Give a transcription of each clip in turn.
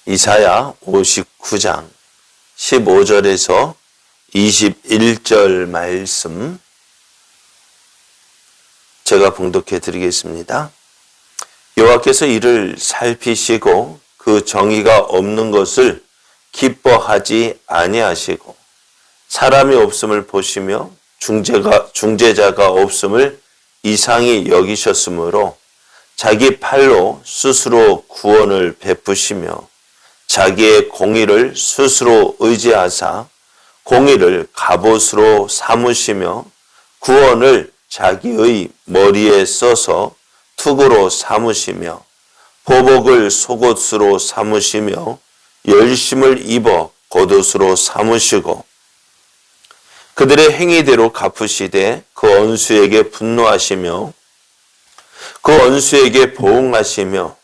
이사야 59장 15절에서 21절 말씀 제가 봉독해 드리겠습니다. 여호와께서 이를 살피시고 그 정의가 없는 것을 기뻐하지 아니하시고 사람이 없음을 보시며 중재자가 없음을 이상히 여기셨으므로 자기 팔로 스스로 구원을 베푸시며 자기의 공의를 스스로 의지하사 공의를 갑옷으로 삼으시며 구원을 자기의 머리에 써서 투구로 삼으시며 보복을 속옷으로 삼으시며 열심을 입어 겉옷으로 삼으시고 그들의 행위대로 갚으시되 그 원수에게 분노하시며 그 원수에게 보응하시며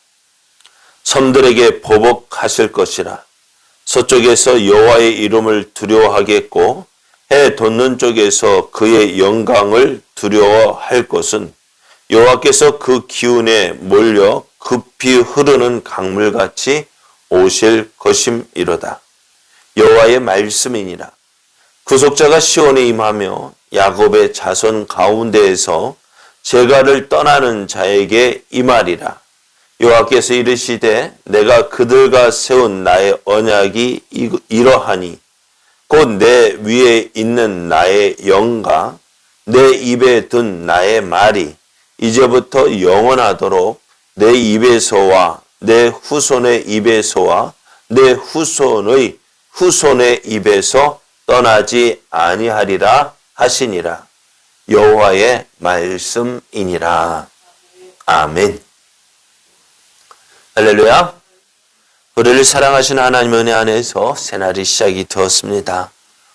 섬들에게 보복하실 것이라. 서쪽에서 여호와의 이름을 두려워하겠고 해 돋는 쪽에서 그의 영광을 두려워할 것은 여호와께서 그 기운에 몰려 급히 흐르는 강물같이 오실 것임이로다. 여호와의 말씀이니라. 구속자가 시온에 임하며 야곱의 자손 가운데에서 제가를 떠나는 자에게 임하리라. 여호와께서 이르시되 내가 그들과 세운 나의 언약이 이러하니 곧 내 위에 있는 나의 영과 내 입에 든 나의 말이 이제부터 영원하도록 내 입에서와 내 후손의 입에서와 내 후손의 후손의 입에서 떠나지 아니하리라 하시니라. 여호와의 말씀이니라. 아멘. 할렐루야. 우리를 사랑하시는 하나님 은혜 안에서 새날이 시작이 되었습니다.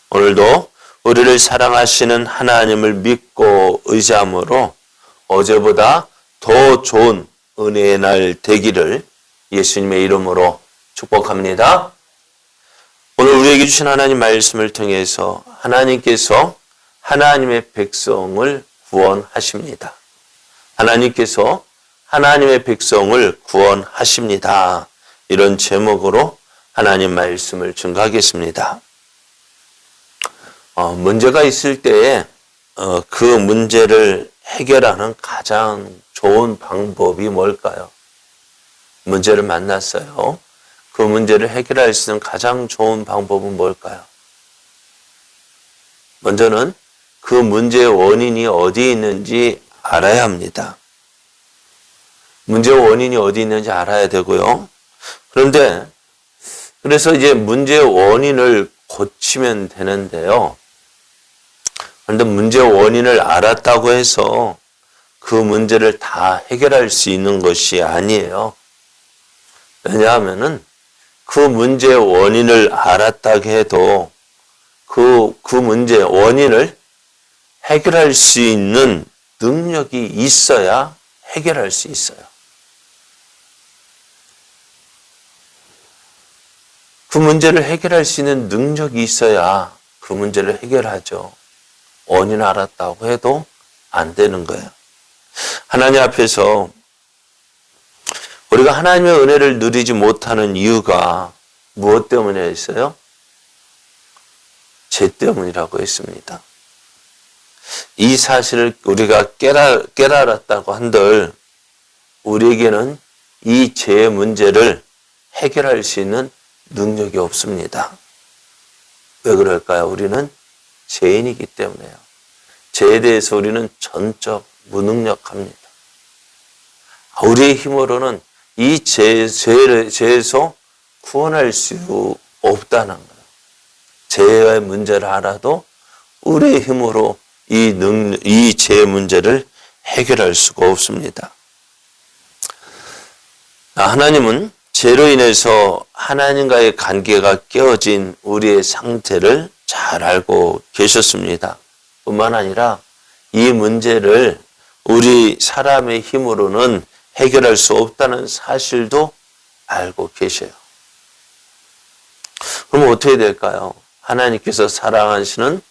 오늘도 우리를 사랑하시는 하나님을 믿고 의지함으로 어제보다 더 좋은 은혜의 날 되기를 예수님의 이름으로 축복합니다. 오늘 우리에게 주신 하나님 말씀을 통해서 하나님께서 하나님의 백성을 구원하십니다. 하나님께서 하나님의 백성을 구원하십니다. 이런 제목으로 하나님 말씀을 증거하겠습니다. 문제가 있을 때에 그 문제를 해결하는 가장 좋은 방법이 뭘까요? 문제를 만났어요. 그 문제를 해결할 수 있는 가장 좋은 방법은 뭘까요? 먼저는 그 문제의 원인이 어디에 있는지 알아야 합니다. 문제의 원인이 어디 있는지 알아야 되고요. 그런데 그래서 이제 문제의 원인을 고치면 되는데요. 그런데 문제의 원인을 알았다고 해서 그 문제를 다 해결할 수 있는 것이 아니에요. 왜냐하면은 그 문제의 원인을 알았다고 해도 그 문제의 원인을 해결할 수 있는 능력이 있어야 해결할 수 있어요. 그 문제를 해결할 수 있는 능력이 있어야 그 문제를 해결하죠. 원인을 알았다고 해도 안 되는 거예요. 하나님 앞에서 우리가 하나님의 은혜를 누리지 못하는 이유가 무엇 때문에 있어요? 죄 때문이라고 했습니다. 이 사실을 우리가 깨달았다고 한들 우리에게는 이 죄의 문제를 해결할 수 있는 능력이 없습니다. 왜 그럴까요? 우리는 죄인이기 때문에요. 죄에 대해서 우리는 전적 무능력합니다. 우리의 힘으로는 이 죄에서 구원할 수 없다는 거예요. 죄의 문제를 알아도 우리의 힘으로 이 죄의 문제를 해결할 수가 없습니다. 하나님은 죄로 인해서 하나님과의 관계가 깨어진 우리의 상태를 잘 알고 계셨습니다. 뿐만 아니라 이 문제를 우리 사람의 힘으로는 해결할 수 없다는 사실도 알고 계셔요. 그럼 어떻게 될까요? 하나님께서 사랑하시는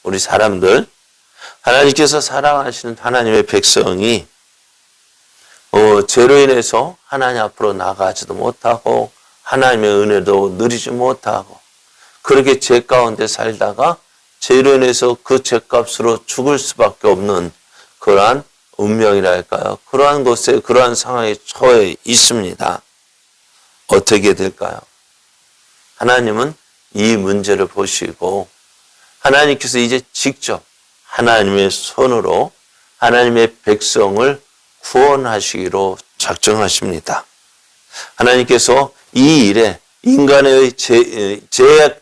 우리 사람들, 하나님께서 사랑하시는 하나님의 백성이 죄로 인해서 하나님 앞으로 나가지도 못하고 하나님의 은혜도 누리지 못하고 그렇게 죄 가운데 살다가 죄로 인해서 그 죄값으로 죽을 수밖에 없는 그러한 운명이랄까요? 그러한 곳에 그러한 상황에 처해 있습니다. 어떻게 될까요? 하나님은 이 문제를 보시고 하나님께서 이제 직접 하나님의 손으로 하나님의 백성을 구원하시기로 작정하십니다. 하나님께서 이 일에 인간의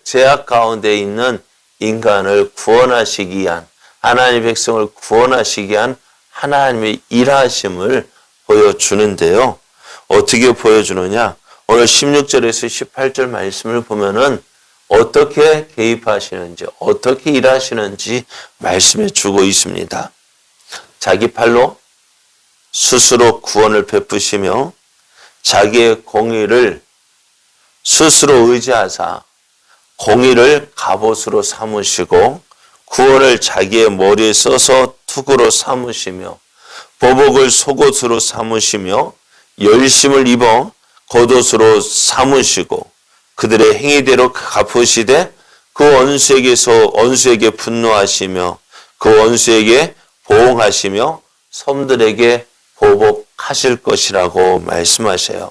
죄악 가운데 있는 인간을 구원하시기 위한 하나님의 백성을 구원하시기 위한 하나님의 일하심을 보여주는데요. 어떻게 보여주느냐? 오늘 16절에서 18절 말씀을 보면은 어떻게 개입하시는지, 어떻게 일하시는지 말씀해 주고 있습니다. 자기 팔로 스스로 구원을 베푸시며 자기의 공의를 스스로 의지하사 공의를 갑옷으로 삼으시고 구원을 자기의 머리에 써서 투구로 삼으시며 보복을 속옷으로 삼으시며 열심을 입어 겉옷으로 삼으시고 그들의 행위대로 갚으시되 그 원수에게 분노하시며 그 원수에게 보응하시며 섬들에게 보복하실 것이라고 말씀하셔요.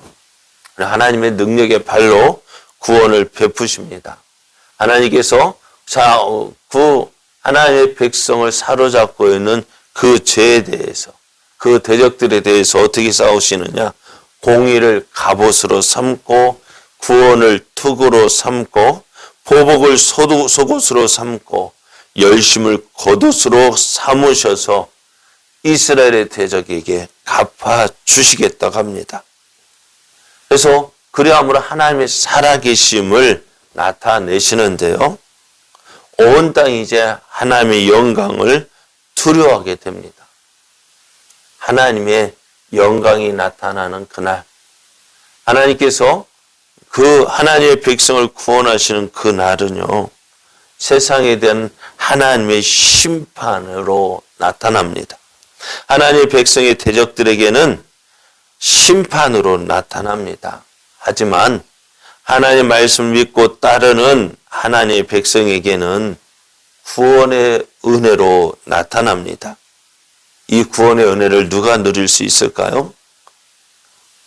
하나님의 능력의 발로 구원을 베푸십니다. 하나님께서 그 하나님의 백성을 사로잡고 있는 그 죄에 대해서 그 대적들에 대해서 어떻게 싸우시느냐? 공의를 갑옷으로 삼고 구원을 투구로 삼고 보복을 속옷으로 삼고 열심을 겉옷으로 삼으셔서 이스라엘의 대적에게 갚아주시겠다고 합니다. 그래서 그리함으로 하나님의 살아계심을 나타내시는데요. 온 땅이 이제 하나님의 영광을 두려워하게 됩니다. 하나님의 영광이 나타나는 그날, 하나님께서 그 하나님의 백성을 구원하시는 그 날은요, 세상에 대한 하나님의 심판으로 나타납니다. 하나님의 백성의 대적들에게는 심판으로 나타납니다. 하지만 하나님의 말씀을 믿고 따르는 하나님의 백성에게는 구원의 은혜로 나타납니다. 이 구원의 은혜를 누가 누릴 수 있을까요?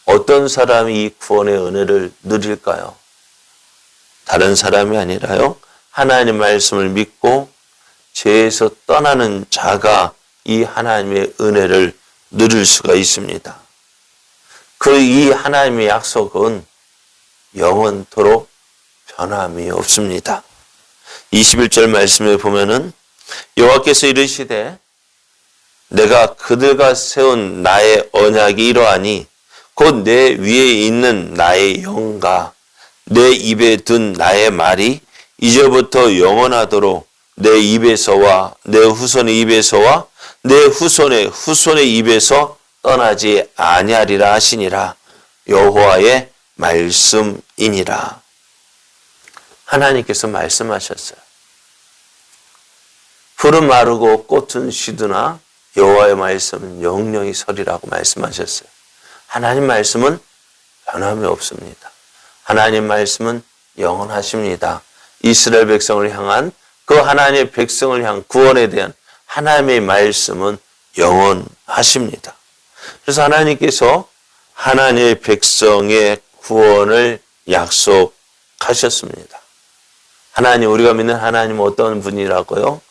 어떤 사람이 이 구원의 은혜를 누릴까요? 다른 사람이 아니라요. 하나님의 말씀을 믿고 죄에서 떠나는 자가 이 하나님의 은혜를 누릴 수가 있습니다. 이 하나님의 약속은 영원토록 변함이 없습니다. 21절 말씀에 보면은 여호와께서 이르시되 내가 그들과 세운 나의 언약이 이러하니 곧 내 위에 있는 나의 영과 내 입에 든 나의 말이 이제부터 영원하도록 내 입에서와 내 후손의 입에서와 내 후손의 입에서 떠나지 아니하리라 하시니라. 여호와의 말씀이니라. 하나님께서 말씀하셨어요. 풀은 마르고 꽃은 시드나 여호와의 말씀은 영영이 서리라고 말씀하셨어요. 하나님 말씀은 변함이 없습니다. 하나님 말씀은 영원하십니다. 이스라엘 백성을 향한 그 하나님의 백성을 향한 구원에 대한 하나님의 말씀은 영원하십니다. 그래서 하나님께서 하나님의 백성의 구원을 약속하셨습니다. 하나님, 우리가 믿는 하나님은 어떤 분이라고요?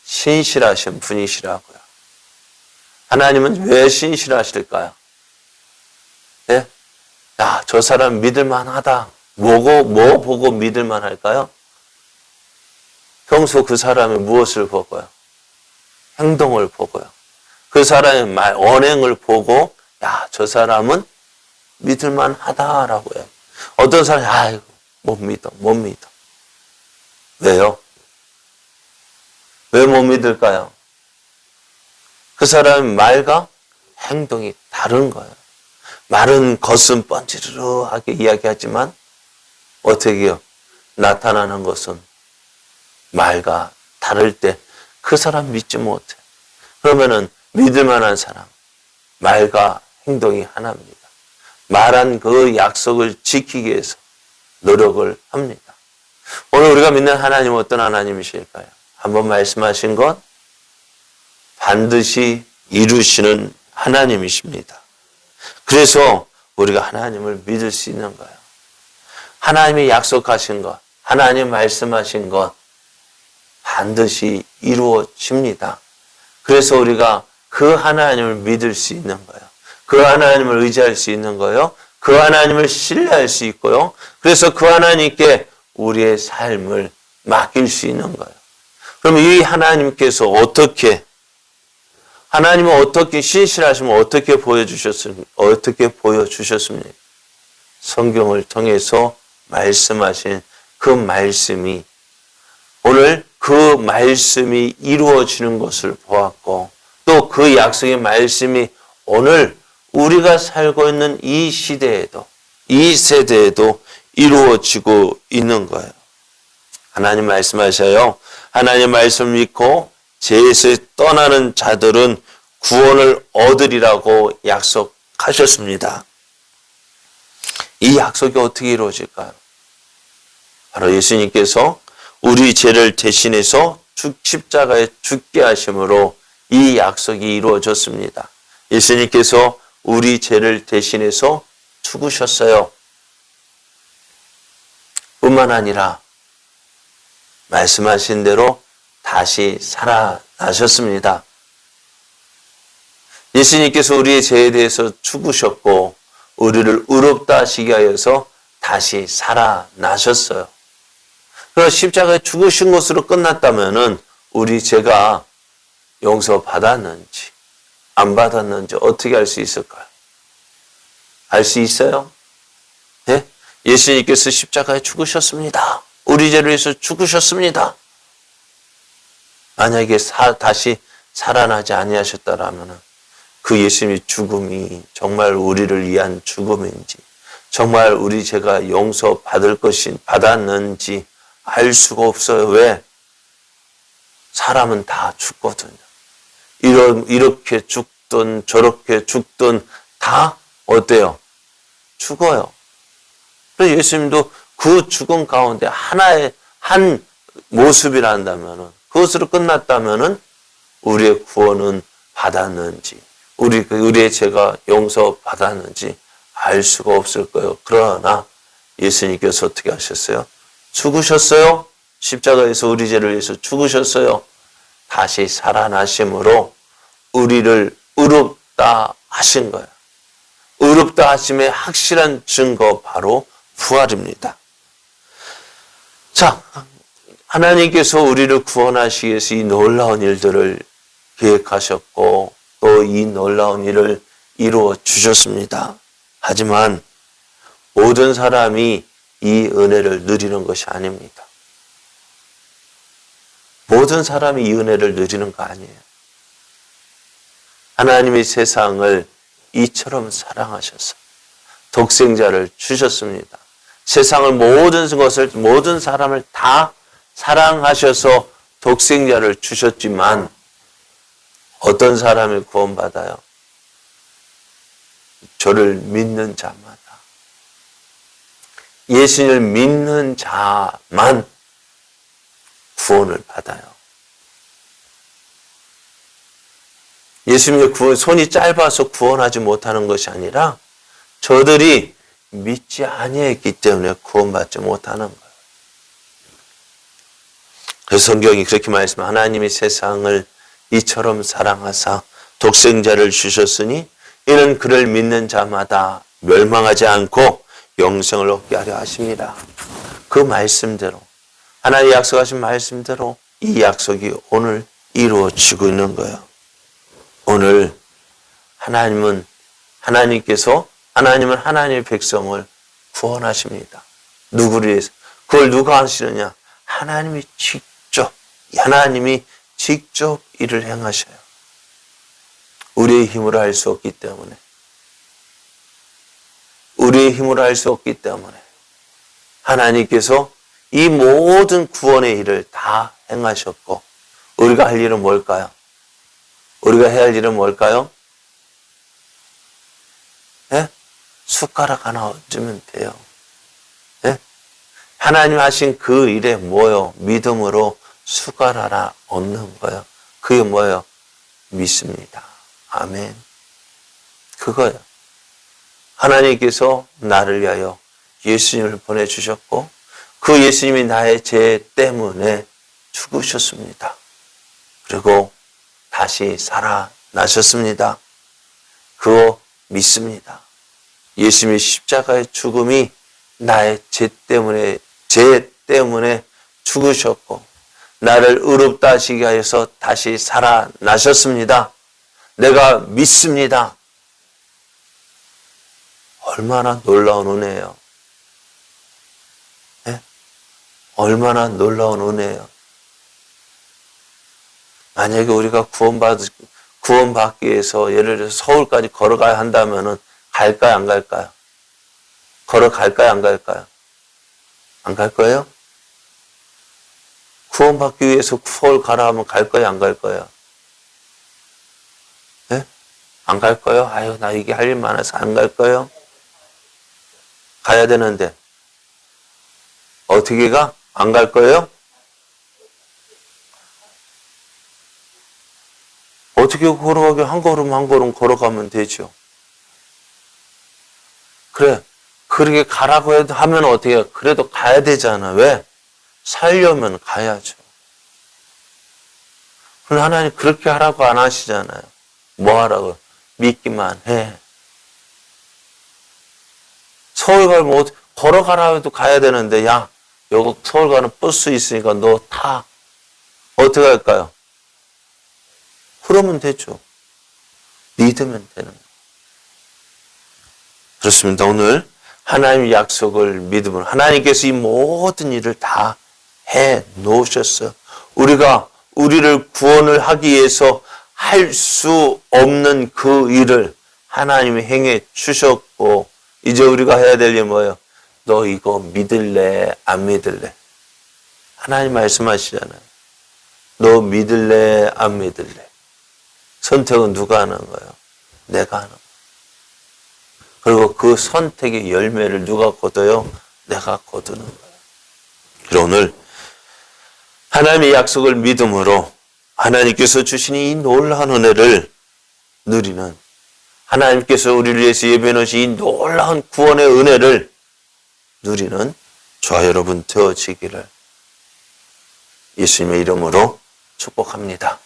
신실하신 분이시라고요. 하나님은 왜 신실하실까요? 네? 야, 저 사람 믿을만하다. 뭐 보고 믿을만할까요? 평소 그 사람의 무엇을 보고요? 행동을 보고요. 그 사람의 언행을 보고 야, 저 사람은 믿을만하다라고 해요. 어떤 사람이 아이고 못 믿어. 왜요? 왜 못 믿을까요? 그 사람의 말과 행동이 다른 거예요. 말은 겉은 뻔지르르하게 이야기하지만 어떻게 해요? 나타나는 것은 말과 다를 때 그 사람 믿지 못해. 그러면은 믿을 만한 사람, 말과 행동이 하나입니다. 말한 그 약속을 지키기 위해서 노력을 합니다. 오늘 우리가 믿는 하나님은 어떤 하나님이실까요? 한번 말씀하신 것 반드시 이루시는 하나님이십니다. 그래서 우리가 하나님을 믿을 수 있는 거예요. 하나님이 약속하신 것, 하나님 말씀하신 것 반드시 이루어집니다. 그래서 우리가 그 하나님을 믿을 수 있는 거예요. 그 하나님을 의지할 수 있는 거예요. 그 하나님을 신뢰할 수 있고요. 그래서 그 하나님께 우리의 삶을 맡길 수 있는 거예요. 그럼 이 하나님께서 하나님은 어떻게 신실하시면 어떻게 보여주셨습니까? 성경을 통해서 말씀하신 그 말씀이 오늘 그 말씀이 이루어지는 것을 보았고 또 그 약속의 말씀이 오늘 우리가 살고 있는 이 시대에도 이 세대에도 이루어지고 있는 거예요. 하나님 말씀하셔요. 하나님 말씀 믿고 죄에서 떠나는 자들은 구원을 얻으리라고 약속하셨습니다. 이 약속이 어떻게 이루어질까요? 바로 예수님께서 우리 죄를 대신해서 십자가에 죽게 하심으로 이 약속이 이루어졌습니다. 예수님께서 우리 죄를 대신해서 죽으셨어요. 뿐만 아니라 말씀하신 대로 다시 살아나셨습니다. 예수님께서 우리의 죄에 대해서 죽으셨고 우리를 의롭다 하시게 하여서 다시 살아나셨어요. 그래서 십자가에 죽으신 것으로 끝났다면은 우리 죄가 용서받았는지 안 받았는지 어떻게 알 수 있을까요? 알 수 있어요? 네? 예수님께서 십자가에 죽으셨습니다. 우리 죄를 위해서 죽으셨습니다. 만약에 다시 살아나지 아니하셨다라면 그 예수님의 죽음이 정말 우리를 위한 죽음인지 정말 우리 죄가 용서받을 것이 받았는지 알 수가 없어요. 왜? 사람은 다 죽거든요. 이렇게 죽든 저렇게 죽든 다 어때요? 죽어요. 그래서 예수님도 그 죽음 가운데 하나의 한 모습이란다면은 그것으로 끝났다면은 우리의 구원은 받았는지 우리의 죄가 용서받았는지 알 수가 없을 거예요. 그러나 예수님께서 어떻게 하셨어요? 죽으셨어요. 십자가에서 우리 죄를 위해서 죽으셨어요. 다시 살아나심으로 우리를 의롭다 하신 거예요. 의롭다 하심의 확실한 증거 바로 부활입니다. 자, 하나님께서 우리를 구원하시기 위해서 이 놀라운 일들을 계획하셨고 또 이 놀라운 일을 이루어 주셨습니다. 하지만 모든 사람이 이 은혜를 누리는 것이 아닙니다. 모든 사람이 이 은혜를 누리는 거 아니에요. 하나님이 세상을 이처럼 사랑하셔서 독생자를 주셨습니다. 세상을 모든 사람을 다 사랑하셔서 독생자를 주셨지만 어떤 사람이 구원받아요? 저를 믿는 자마다. 예수님을 믿는 자만 구원을 받아요. 예수님의 구원, 손이 짧아서 구원하지 못하는 것이 아니라 저들이 믿지 아니했기 때문에 구원받지 못하는 거예요. 그래서 성경이 그렇게 말씀합니다. 하나님이 세상을 이처럼 사랑하사 독생자를 주셨으니 이는 그를 믿는 자마다 멸망하지 않고 영생을 얻게 하려 하십니다. 그 말씀대로 하나님의 약속하신 말씀대로 이 약속이 오늘 이루어지고 있는 거예요. 오늘 하나님은 하나님의 백성을 구원하십니다. 누구를 위해서? 그걸 누가 하시느냐? 하나님이 직접 일을 행하셔요. 우리의 힘으로 할 수 없기 때문에. 하나님께서 이 모든 구원의 일을 다 행하셨고 우리가 할 일은 뭘까요? 우리가 해야 할 일은 뭘까요? 예? 숟가락 하나 얹으면 돼요. 예? 하나님 하신 그 일에 뭐요? 믿음으로 수고를 하나 얻는 거예요. 그게 뭐예요? 믿습니다. 아멘. 그거예요. 하나님께서 나를 위하여 예수님을 보내주셨고 그 예수님이 나의 죄 때문에 죽으셨습니다. 그리고 다시 살아나셨습니다. 그거 믿습니다. 예수님의 십자가의 죽음이 나의 죄 때문에 죽으셨고 나를 의롭다 하시게 하여서 다시 살아나셨습니다. 내가 믿습니다. 얼마나 놀라운 은혜예요. 네? 얼마나 놀라운 은혜예요. 만약에 우리가 구원받기 위해서 예를 들어서 서울까지 걸어가야 한다면은 갈까요, 안 갈까요? 걸어갈까요, 안 갈까요? 안 갈 거예요? 구원받기 위해서 서울 가라 하면 갈 거예요, 안 갈 거예요? 네? 안 갈 거예요? 아유, 나 이게 할 일 많아서 안 갈 거예요? 가야 되는데. 어떻게 가? 안 갈 거예요? 어떻게 걸어가게 한 걸음 한 걸음 걸어가면 되죠. 그래. 그렇게 가라고 해도 하면 어떻게 해요? 그래도 가야 되잖아. 왜? 살려면 가야죠. 그럼 하나님 그렇게 하라고 안 하시잖아요. 뭐 하라고? 믿기만 해. 서울 가면 걸어가라 해도 가야 되는데, 야, 여기 서울 가는 버스 있으니까 너 타. 어떻게 할까요? 그러면 되죠. 믿으면 되는 거예요. 그렇습니다. 오늘 하나님의 약속을 믿으면 하나님께서 이 모든 일을 다 해 놓으셨어요. 우리가 우리를 구원을 하기 위해서 할 수 없는 그 일을 하나님이 행해 주셨고 이제 우리가 해야 될 일이 뭐예요? 너 이거 믿을래? 안 믿을래? 하나님 말씀하시잖아요. 너 믿을래? 안 믿을래? 선택은 누가 하는 거예요? 내가 하는 거예요. 그리고 그 선택의 열매를 누가 거둬요? 내가 거두는 거예요. 그래서 오늘 하나님의 약속을 믿음으로 하나님께서 주신 이 놀라운 은혜를 누리는 하나님께서 우리를 위해서 예배해 놓으신 이 놀라운 구원의 은혜를 누리는 저와 여러분 되어지기를 예수님의 이름으로 축복합니다.